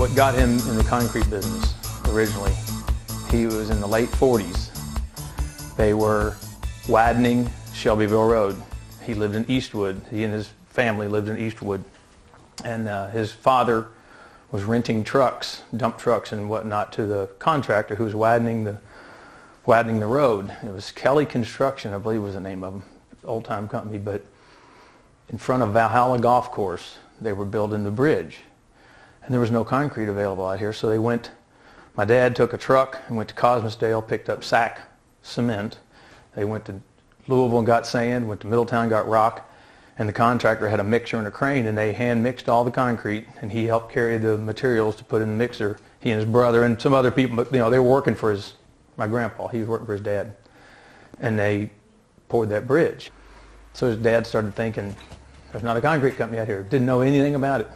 What got him in the concrete business originally, he was in the late 40s. They were widening Shelbyville Road. He lived in Eastwood. He and his family lived in Eastwood. And his father was renting trucks, dump trucks and whatnot, to the contractor who was widening the road. It was Kelly Construction, I believe was the name of them, old-time company. But in front of Valhalla Golf Course, they were building the bridge. And there was no concrete available out here, so they went, my dad took a truck and went to Cosmosdale, picked up sack cement. They went to Louisville and got sand, went to Middletown, got rock, and the contractor had a mixer and a crane, and they hand mixed all the concrete, and he helped carry the materials to put in the mixer, he and his brother and some other people, but they were working for my grandpa, he was working for his dad, and they poured that bridge. So his dad started thinking, there's not a concrete company out here, didn't know anything about it.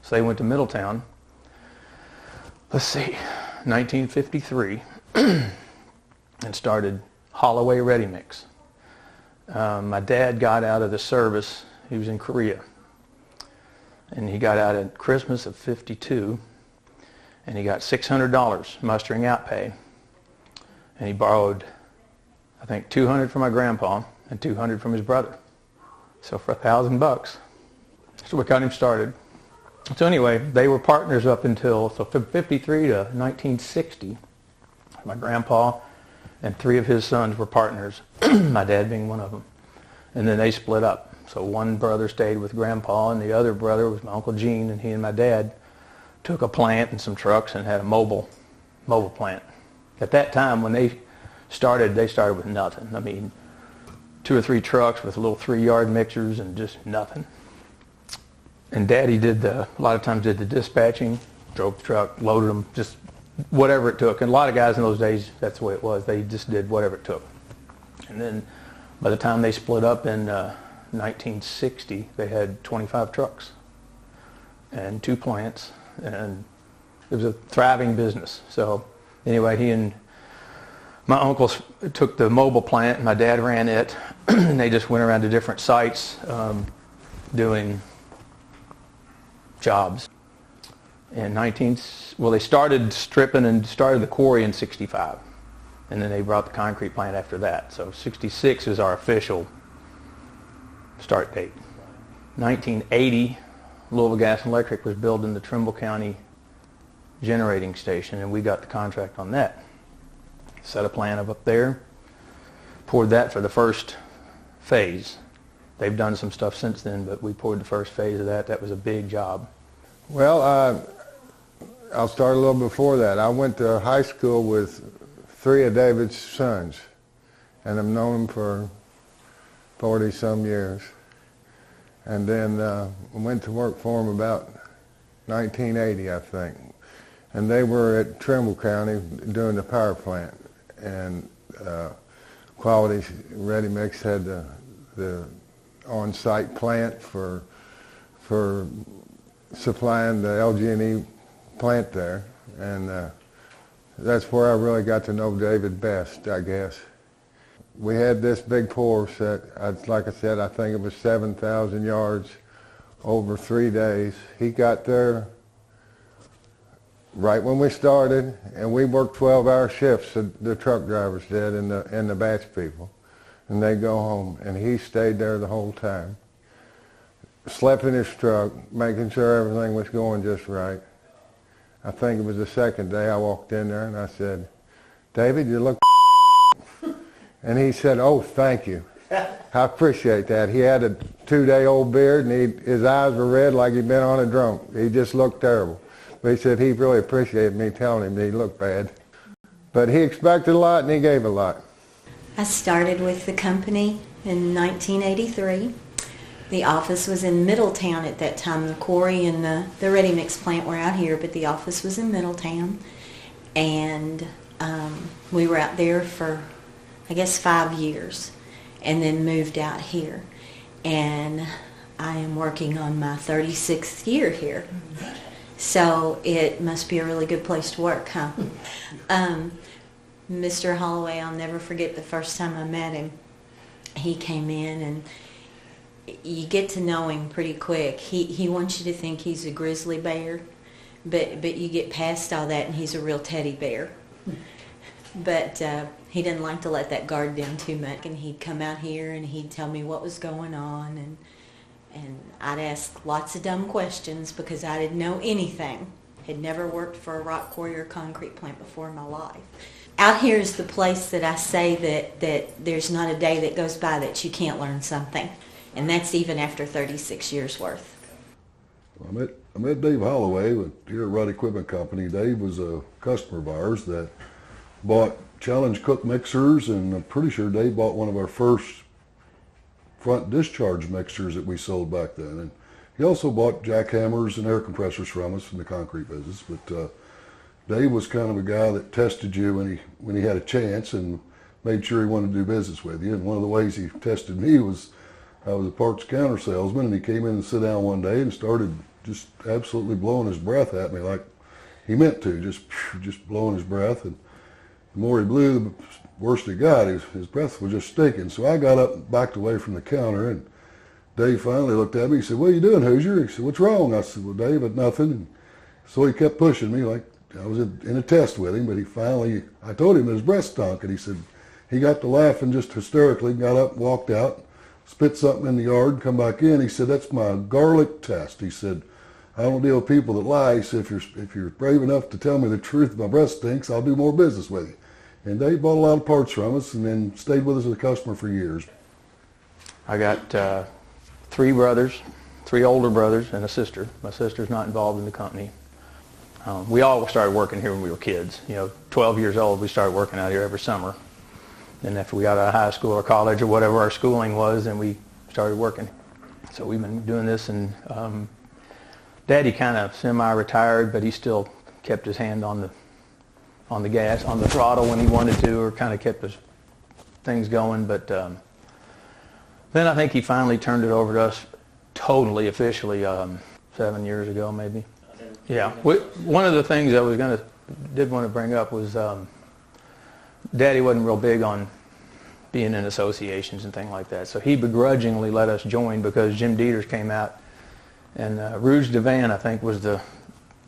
So they went to Middletown, let's see, 1953, and started Holloway Ready Mix. My dad got out of the service, he was in Korea, and he got out at Christmas of '52, and he got $600 mustering out pay, and he borrowed, I think, $200 from my grandpa and $200 from his brother. So for $1,000 bucks, that's what got him started. So anyway, they were partners up until, so from '53 to 1960, my grandpa and 3 of his sons were partners, my dad being one of them. And then they split up. So one brother stayed with grandpa, and the other brother was my Uncle Gene, and he and my dad took a plant and some trucks and had a mobile plant. At that time, when they started with nothing. I mean, 2 or 3 trucks with little 3-yard mixers and just nothing. And Daddy a lot of times did the dispatching, drove the truck, loaded them, just whatever it took. And a lot of guys in those days, that's the way it was. They just did whatever it took. And then by the time they split up in 1960, they had 25 trucks and 2 plants, and it was a thriving business. So anyway, he and my uncles took the mobile plant, and my dad ran it, and they just went around to different sites doing jobs. They started stripping and started the quarry in '65, and then they brought the concrete plant after that. So '66 is our official start date. 1980, Louisville Gas and Electric was building the Trimble County generating station, and we got the contract on that. Set a plant up there, poured that for the first phase. They've done some stuff since then, but we poured the first phase of that. That was a big job. Well, I'll start a little before that. I went to high school with 3 of David's sons, and I've known them for 40-some years. And then went to work for them about 1980, I think. And they were at Trimble County doing the power plant. And Quality Ready Mix had the on-site plant for supplying the LG&E plant there, and that's where I really got to know David best, I guess. We had this big pour set, like I said, I think it was 7,000 yards over 3 days. He got there right when we started, and we worked 12-hour shifts, the truck drivers did, and the batch people, and they'd go home, and he stayed there the whole time. Slept in his truck, making sure everything was going just right. I think it was the second day I walked in there and I said, "David, you look," and he said, "Oh, thank you. I appreciate that." He had a 2-day-old beard, and his eyes were red like he'd been on a drunk. He just looked terrible. But he said he really appreciated me telling him that he looked bad. But he expected a lot and he gave a lot. I started with the company in 1983. The office was in Middletown at that time. The quarry and the ready mix plant were out here, but the office was in Middletown. And we were out there for, I guess, 5 years, and then moved out here. And I am working on my 36th year here. So it must be a really good place to work, huh? Mr. Holloway, I'll never forget the first time I met him. He came in, and you get to know him pretty quick. He wants you to think he's a grizzly bear, but you get past all that and he's a real teddy bear. But he didn't like to let that guard down too much, and he'd come out here and he'd tell me what was going on, and I'd ask lots of dumb questions because I didn't know anything. Had never worked for a rock quarry or concrete plant before in my life. Out here is the place that I say that there's not a day that goes by that you can't learn something, and that's even after 36 years worth. I met Dave Holloway here at Rudd Equipment Company. Dave was a customer of ours that bought Challenge Cook mixers, and I'm pretty sure Dave bought one of our first front discharge mixers that we sold back then. And he also bought jackhammers and air compressors from us in the concrete business. But Dave was kind of a guy that tested you when he had a chance and made sure he wanted to do business with you. And one of the ways he tested me was I was a parts counter salesman, and he came in and sat down one day and started just absolutely blowing his breath at me like he meant to, just blowing his breath. And the more he blew, the worse it got. His breath was just stinking. So I got up and backed away from the counter, and Dave finally looked at me. He said, "What are you doing, Hoosier?" He said, "What's wrong?" I said, "Well, Dave, it's nothing." And so he kept pushing me like I was in a test with him, but I told him that his breath stunk, and he said, he got to laughing just hysterically, got up, walked out, spit something in the yard, come back in. He said, "That's my garlic test." He said, "I don't deal with people that lie." He said, if you're brave enough to tell me the truth, my breath stinks, I'll do more business with you. And they bought a lot of parts from us and then stayed with us as a customer for years. I got 3 brothers, 3 older brothers, and a sister. My sister's not involved in the company. We all started working here when we were kids. 12 years old, we started working out here every summer. And after we got out of high school or college or whatever our schooling was, then we started working. So we've been doing this, and Daddy kind of semi-retired, but he still kept his hand on the gas, on the throttle when he wanted to, or kind of kept his things going. But then I think he finally turned it over to us totally officially 7 years ago, maybe. Yeah. One of the things I did want to bring up was Daddy wasn't real big on being in associations and things like that. So he begrudgingly let us join because Jim Dieters came out, and Rouge Devan, I think, was the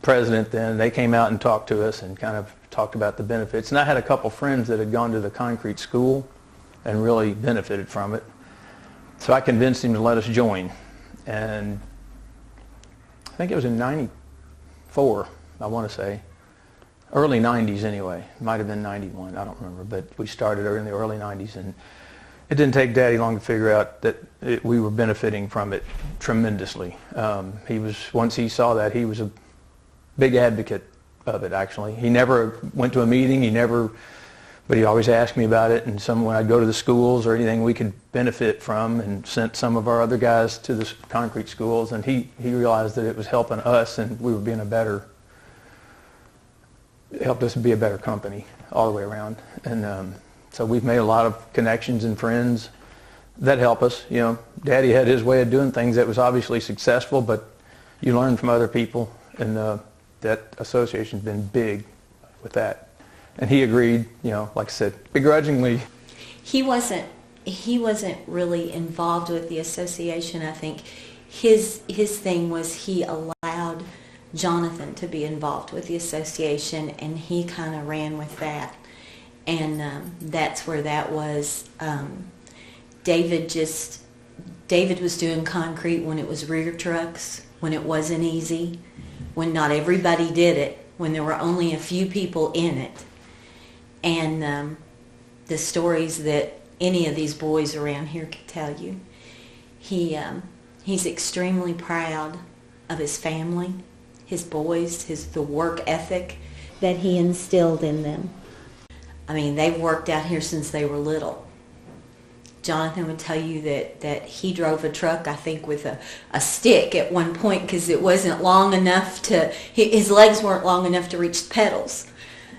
president then. They came out and talked to us and kind of talked about the benefits. And I had a couple friends that had gone to the concrete school and really benefited from it. So I convinced him to let us join. And I think it was in 94, I want to say. Early 90s anyway. It might have been 91, I don't remember. But we started in the early 90s, and it didn't take Daddy long to figure out that we were benefiting from it tremendously. Once he saw that, he was a big advocate of it, actually. He never went to a meeting, but he always asked me about it, and when I'd go to the schools or anything we could benefit from, and sent some of our other guys to the concrete schools, and he realized that it was helping us, and we were being it helped us be a better company all the way around. And so we've made a lot of connections and friends that help us. Daddy had his way of doing things that was obviously successful, but you learn from other people, and that association's been big with that. And he agreed, like I said, begrudgingly. He wasn't really involved with the association. I think his thing was he allowed Jonathan to be involved with the association, and he kind of ran with that. And that's where that was. David was doing concrete when it was rear trucks, when it wasn't easy, when not everybody did it, when there were only a few people in it. And the stories that any of these boys around here could tell you. He's extremely proud of his family, his boys, the work ethic that he instilled in them. I mean, they've worked out here since they were little. Jonathan would tell you that he drove a truck, I think, with a stick at one point because it wasn't long enough his legs weren't long enough to reach the pedals.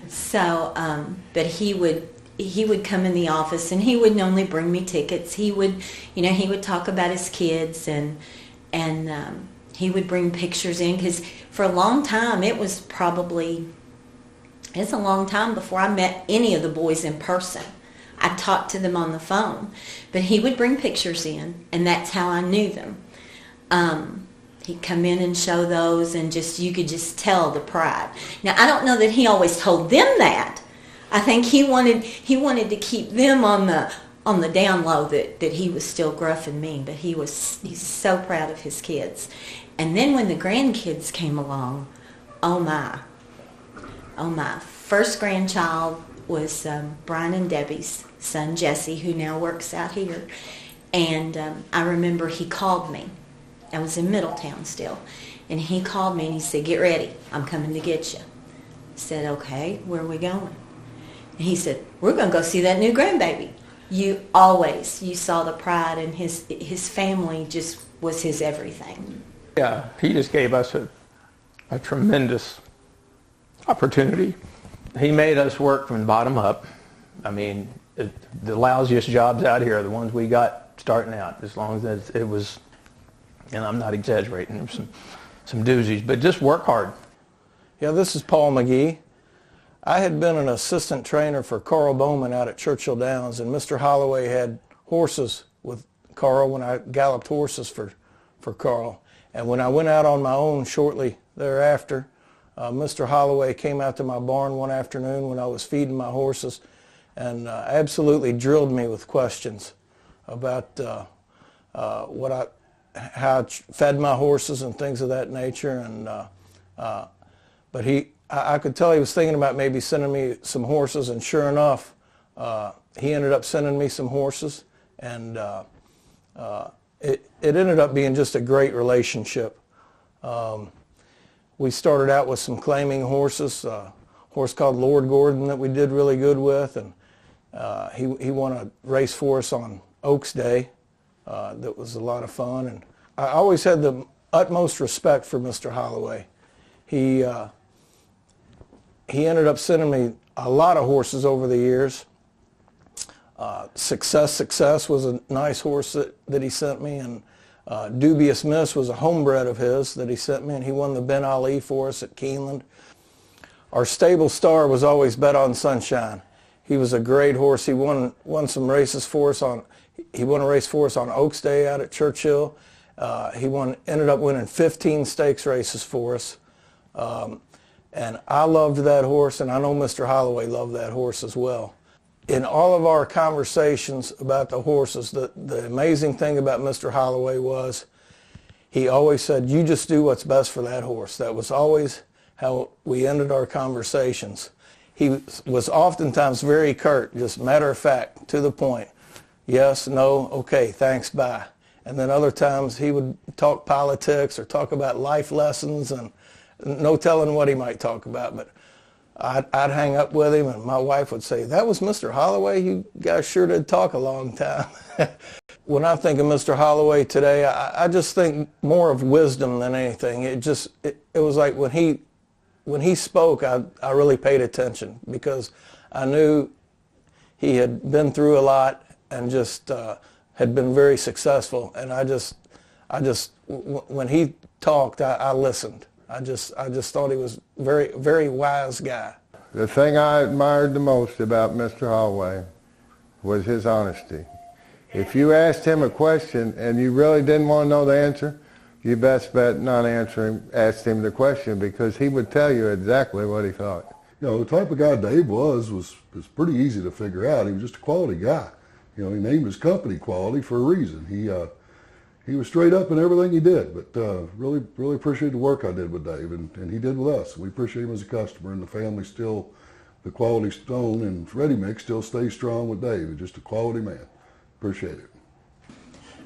So, but he would come in the office, and he wouldn't only bring me tickets. He would talk about his kids, and he would bring pictures in, because for a long time, it's a long time before I met any of the boys in person. I talked to them on the phone, but he would bring pictures in, and that's how I knew them. He'd come in and show those, and you could just tell the pride. Now, I don't know that he always told them that. I think he wanted to keep them on the down low that he was still gruff and mean, but he's so proud of his kids. And then when the grandkids came along, oh my. First grandchild was Brian and Debbie's son, Jesse, who now works out here. And I remember he called me. I was in Middletown still. And he called me and he said, "Get ready, I'm coming to get you." I said, "Okay, where are we going?" And he said, "We're going to go see that new grandbaby." You saw the pride, and his family just was his everything. Yeah, he just gave us a tremendous opportunity. He made us work from the bottom up. I mean, the lousiest jobs out here are the ones we got starting out, as long as it was, and I'm not exaggerating, there were some doozies, but just work hard. Yeah, this is Paul McGee. I had been an assistant trainer for Carl Bowman out at Churchill Downs, and Mr. Holloway had horses with Carl when I galloped horses for Carl. And when I went out on my own shortly thereafter, Mr. Holloway came out to my barn one afternoon when I was feeding my horses and absolutely drilled me with questions about how I fed my horses and things of that nature. And but I could tell he was thinking about maybe sending me some horses, and sure enough, he ended up sending me some horses, and it ended up being just a great relationship. We started out with some claiming horses, a horse called Lord Gordon that we did really good with, and he won a race for us on Oaks Day. That was a lot of fun, and I always had the utmost respect for Mr. Holloway. He ended up sending me a lot of horses over the years. Success was a nice horse that he sent me, and Dubious Miss was a homebred of his that he sent me, and he won the Ben Ali for us at Keeneland. Our stable star was always Bet on Sunshine. He was a great horse. He won some races for us he won a race for us on Oaks Day out at Churchill. He ended up winning 15 stakes races for us. And I loved that horse, and I know Mr. Holloway loved that horse as well. In all of our conversations about the horses, the amazing thing about Mr. Holloway was he always said, "You just do what's best for that horse." That was always how we ended our conversations. He was oftentimes very curt, just matter of fact, to the point. Yes, no, okay, thanks, bye. And then other times he would talk politics or talk about life lessons, and no telling what he might talk about. But I'd hang up with him, and my wife would say, "That was Mr. Holloway? You guys sure did talk a long time." When I think of Mr. Holloway today, I just think more of wisdom than anything. It was like when he spoke, I really paid attention, because I knew he had been through a lot and just had been very successful. And when he talked, I listened. I just thought he was very, very wise guy. The thing I admired the most about Mr. Holloway was his honesty. If you asked him a question and you really didn't want to know the answer, you best bet not asked him the question, because he would tell you exactly what he thought. You know, the type of guy Dave was pretty easy to figure out. He was just a quality guy. You know, he named his company Quality for a reason. He was straight up in everything he did, but really appreciate the work I did with Dave, and he did with us. We appreciate him as a customer, and the family still, the Quality Stone and Ready Mix still stays strong with Dave. He's just a quality man. Appreciate it.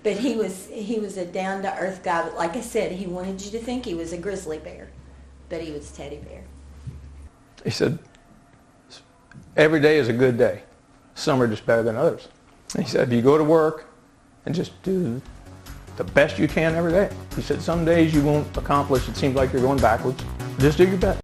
But he was a down-to-earth guy. But like I said, he wanted you to think he was a grizzly bear, but he was a teddy bear. He said, "Every day is a good day. Some are just better than others." He said, "If you go to work and just do the best you can every day." He said, "Some days you won't accomplish, it seems like you're going backwards. Just do your best."